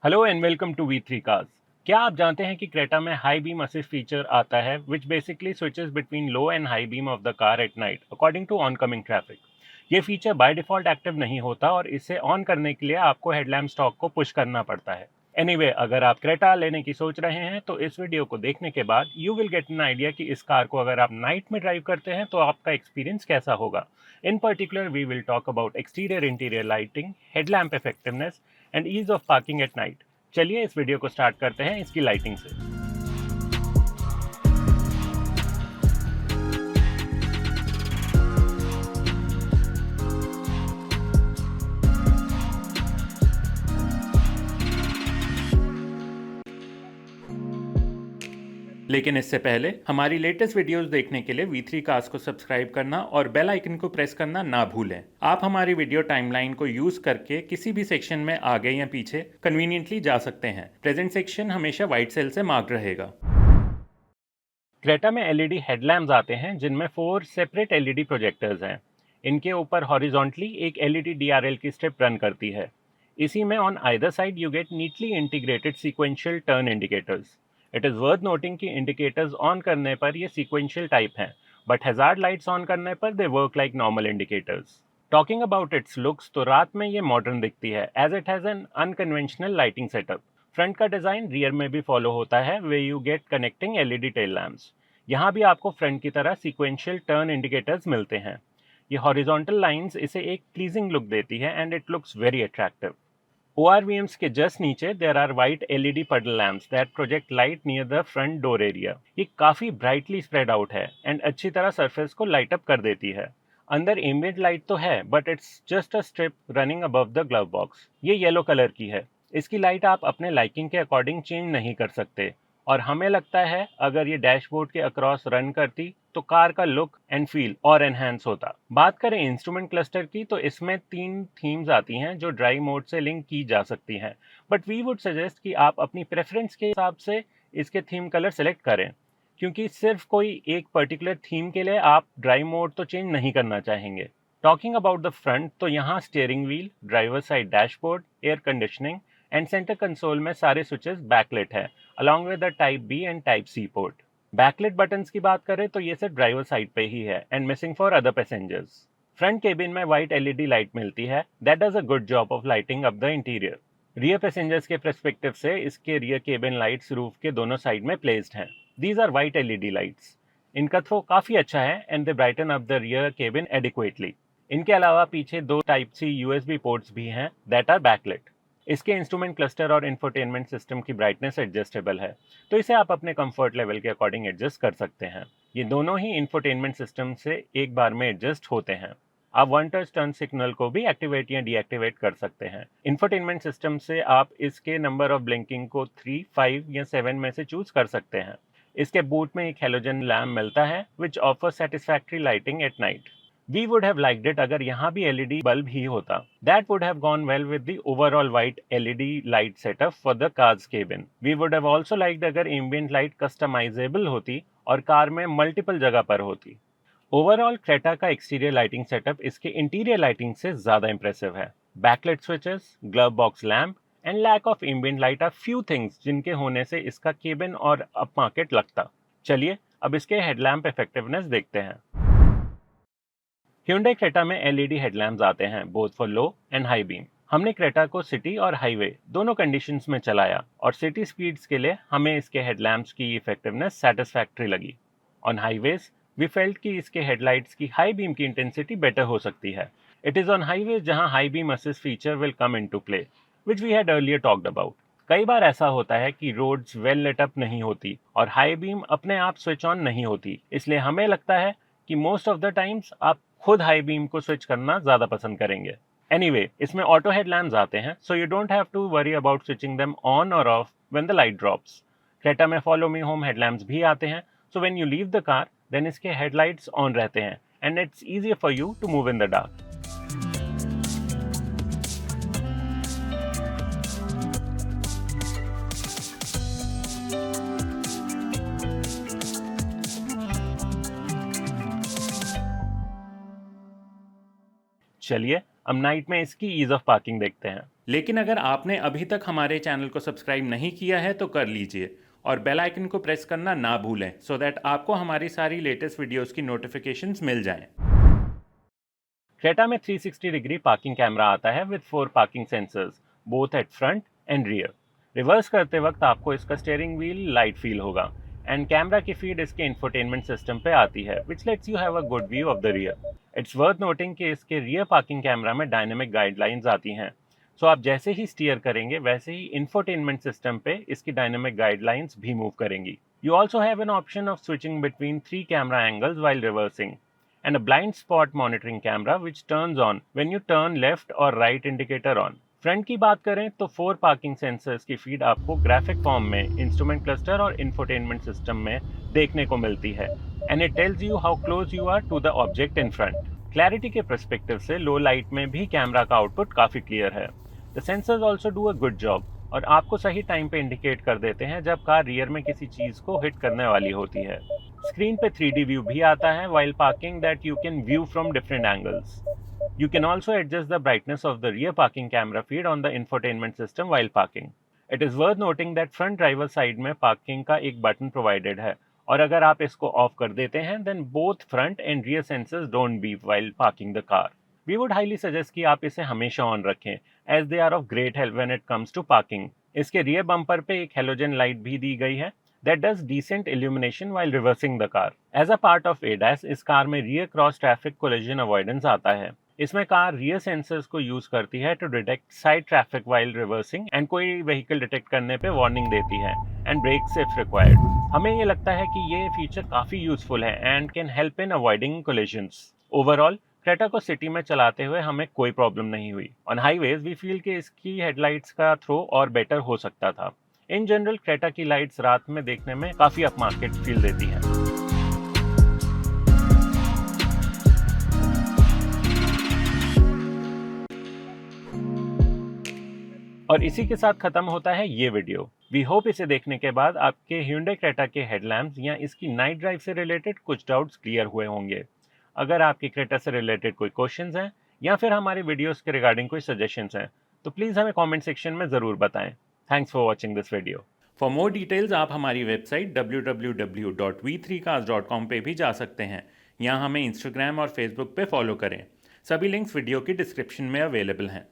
Hello and welcome to V3 cars. क्या आप जानते हैं कि क्रेटा में हाई बीम असिस्ट फीचर आता है which basically switches between low and high beam of the car at night according to oncoming traffic. ये feature by default active नहीं होता और इसे ऑन करने के लिए आपको हेडलैम्प स्टॉक को पुश करना पड़ता है। एनीवे, अगर आप क्रेटा लेने की सोच रहे हैं तो इस वीडियो को देखने के बाद you will get an idea कि इस कार को अगर आप नाइट में ड्राइव करते हैं तो आपका एक्सपीरियंस कैसा होगा। In particular we will talk about exterior interior lighting, headlamp effectiveness and ease of parking at night. चलिए इस वीडियो को स्टार्ट करते हैं इसकी लाइटिंग से। लेकिन इससे पहले हमारी लेटेस्ट वीडियोस देखने के लिए V3 कार्स को सब्सक्राइब करना और बेल आइकन को प्रेस करना ना भूलें। आप हमारी वीडियो टाइमलाइन को यूज करके किसी भी सेक्शन में आगे या पीछे कन्वीनियंटली जा सकते हैं। प्रेजेंट सेक्शन हमेशा व्हाइट सेल से मार्क रहेगा। क्रेटा में एलईडी हेडलैम्प्स आते हैं जिनमें 4 सेपरेट एलईडी प्रोजेक्टर्स हैं। इनके ऊपर हॉरिजॉन्टली एक एलईडी डीआरएल की स्ट्रिप रन करती है। इसी में on either side you get neatly integrated sequential turn indicators. It is worth noting कि इंडिकेटर्स ऑन करने पर ये सीक्वेंशियल टाइप हैं, बट हैजार्ड लाइट्स ऑन करने पर they work like normal indicators. Talking about its looks, तो रात में ये मॉडर्न दिखती है as it has an unconventional lighting setup. Front का डिज़ाइन रियर में भी फॉलो होता है way you get connecting LED tail lamps. यहाँ भी आपको फ्रंट की तरह सीक्वेंशियल टर्न इंडिकेटर्स मिलते हैं। ये हॉरिजॉन्टल लाइंस इसे एक प्लीजिंग लुक देती है and it looks very attractive. ORVMs के जस्ट नीचे देयर आर वाइट एलईडी पडल lamps that project light near the front door area. ये काफ़ी ब्राइटली स्प्रेड आउट है एंड अच्छी तरह सरफेस को लाइट अप कर देती है। अंदर एम्बिएंट लाइट तो है but it's just a strip running above the glove box. ये येलो कलर की है। इसकी लाइट आप अपने लाइकिंग के अकॉर्डिंग चेंज नहीं कर सकते और हमें लगता है अगर ये डैशबोर्ड के अक्रॉस रन करती तो कार का लुक एंड फील और एनहांस होता। बात करें इंस्ट्रूमेंट क्लस्टर की तो इसमें 3 थीम्स आती हैं जो ड्राइव मोड से लिंक की जा सकती हैं, बट वी वुड सजेस्ट कि आप अपनी प्रेफरेंस के हिसाब से इसके थीम कलर सेलेक्ट करें, क्योंकि सिर्फ कोई एक पर्टिकुलर थीम के लिए आप ड्राइव मोड तो चेंज नहीं करना चाहेंगे। टॉकिंग अबाउट द फ्रंट, तो यहाँ steering wheel, driver side dashboard, air conditioning and centre console में सारे स्विचेस बैकलिट है along with the type B and type C port. Backlit buttons की बात करें तो ये सिर्फ ड्राइवर साइड पे ही है and missing for other passengers. Front cabin में वाइट एलईडी लाइट मिलती है that does a good job of lighting up the interior. Rear passengers के पर्सपेक्टिव से इसके रियर केबिन लाइट्स रूफ के दोनों साइड में प्लेस्ड हैं। These are white LED lights. इनका थ्रो काफ़ी अच्छा है and they brighten up the rear cabin adequately. इनके अलावा पीछे 2 टाइप सी यूएसबी पोर्ट्स भी हैं दैट आर बैकलिट। इसके इंस्ट्रूमेंट क्लस्टर और इंफोटेनमेंट सिस्टम की ब्राइटनेस एडजस्टेबल है, तो इसे आप अपने कंफर्ट लेवल के अकॉर्डिंग एडजस्ट कर सकते हैं। ये दोनों ही इंफोटेनमेंट सिस्टम से एक बार में एडजस्ट होते हैं। आप वन टच टर्न सिग्नल को भी एक्टिवेट या डीएक्टिवेट कर सकते हैं। इंफोटेनमेंट सिस्टम से आप इसके नंबर ऑफ ब्लिंकिंग को 3, 5 या 7 में से चूज कर सकते हैं। इसके बूट में एक हेलोजन लैम्प मिलता है which offer satisfactory lighting at night. We would have liked it अगर यहाँ भी LED बल्ब ही होता। That would have gone well with the overall white LED light setup for the car's cabin. We would have also liked अगर ambient light customizable होती और car में multiple जगह पर होती। ओवरऑल क्रेटा का एक्सटीरियर लाइटिंग सेटअप इसके interior lighting से ज़्यादा इंप्रेसिव है। Backlight switches, glove box lamp and lack of ambient light are few things जिनके होने से इसका केबिन और अप मार्केट लगता। चलिए अब इसके हेडलैम्प इफेक्टिवनेस देखते हैं। Hyundai क्रेटा में एलईडी हेडलैम्प्स आते हैं both for low and high beam. हमने क्रेटा को सिटी और हाईवे दोनों कंडीशंस में चलाया और सिटी स्पीड्स के लिए हमें इसके हेडलैम्प्स की इफेक्टिवनेस सेटिस्फैक्ट्री लगी। ऑन हाईवेज वी फेल्ट कि इसके हेडलाइट्स की हाई बीम की इंटेंसिटी बेटर हो सकती है। इट इज़ ऑन हाईवेज जहां high beam assist feature will come into play which we had earlier talked about. कई बार ऐसा होता है कि रोड्स वेल लेट अप नहीं होती और हाई बीम अपने आप स्विच ऑन नहीं होती, इसलिए हमें लगता है कि मोस्ट ऑफ द टाइम्स आप खुद हाई बीम को स्विच करना ज़्यादा पसंद करेंगे। एनीवे, इसमें ऑटो हेडलैम्प्स आते हैं so you don't have to worry about switching them on और off when the light drops. Creta में फॉलो मी होम हेडलैम्प्स भी आते हैं, so when you leave the car then इसके हेडलाइट्स ऑन रहते हैं and it's easier for you to move in the dark. चलिए अब नाइट में इसकी ईज ऑफ पार्किंग देखते हैं। लेकिन अगर आपने अभी तक हमारे चैनल को सब्सक्राइब नहीं किया है तो कर लीजिए और बेल आइकन को प्रेस करना ना भूलें सो दैट आपको हमारी सारी लेटेस्ट वीडियोस की नोटिफिकेशंस मिल जाएं। क्रेटा में 360 डिग्री पार्किंग कैमरा आता है with 4 parking sensors both at front and rear. Reverse करते वक्त आपको इसका स्टीयरिंग व्हील लाइट फील होगा एंड कैमरा की फीड इसके इंफोटेनमेंट सिस्टम पे आती है which lets you have a good view of the rear. It's worth noting कि इसके रियर पार्किंग कैमरा में डायनेमिक गाइडलाइंस आती हैं, सो आप जैसे ही स्टीयर करेंगे वैसे ही इंफोटेनमेंट सिस्टम पे इसकी डायनेमिक गाइडलाइंस भी मूव करेंगी। You also have an option of switching between 3 camera angles while reversing and a blind spot monitoring camera which turns on when you turn left or right indicator on. Front की बात करें तो 4 parking sensors की feed आपको graphic form में instrument cluster और infotainment system में देखने को मिलती है and it tells you how close you are to the object in front. Clarity के पर्सपेक्टिव से लो लाइट में भी कैमरा का आउटपुट काफी क्लियर है। The sensors also do a good job और आपको सही टाइम पे इंडिकेट कर देते हैं जब कार रियर में किसी चीज को हिट करने वाली होती है। स्क्रीन पे 3D व्यू भी आता है while parking that you can view from different angles. You can also adjust the brightness of the rear parking camera feed on the infotainment system while parking. It is worth noting that front driver side में parking का एक button provided है और अगर आप इसको of कर देते हैं then both front and rear sensors don't beep while parking the car. We would highly suggest कि आप इसे हमेशा ऑन रखें as they are of great help when it comes to parking. इसके रियर बम्पर पे एक हेलोजन लाइट भी दी गई है that does decent illumination while reversing the car. As a part of ADAS, इस कार में rear cross traffic collision avoidance आता है। इसमें कार rear sensors को यूज करती है to detect side traffic while reversing and कोई vehicle detect करने पे warning देती है and brakes if required. हमें ये लगता है कि ये फीचर काफी यूजफुल है and can help in avoiding collisions. Overall, Creta को सिटी में चलाते हुए हमें कोई प्रॉब्लम नहीं हुई। ऑन हाईवेज वी फील कि इसकी हेडलाइट्स का थ्रो और बेटर हो सकता था। इन जनरल क्रेटा की लाइट्स रात में देखने में काफी अपमार्केट फील देती हैं। और इसी के साथ खत्म होता है ये वीडियो। वी होप इसे देखने के बाद आपके Hyundai क्रेटा के हेडलैम्प्स या इसकी नाइट ड्राइव से रिलेटेड कुछ डाउट्स क्लियर हुए होंगे। अगर आपकी क्रेटा से रिलेटेड कोई क्वेश्चंस हैं या फिर हमारे वीडियोस के रिगार्डिंग कोई सजेशंस हैं तो प्लीज़ हमें कमेंट सेक्शन में ज़रूर बताएं। Thanks for watching this video. For more details आप हमारी वेबसाइट www.v3cars.com पे भी जा सकते हैं। यहाँ हमें इंस्टाग्राम और फेसबुक पे फॉलो करें। सभी लिंक्स वीडियो की डिस्क्रिप्शन में अवेलेबल हैं।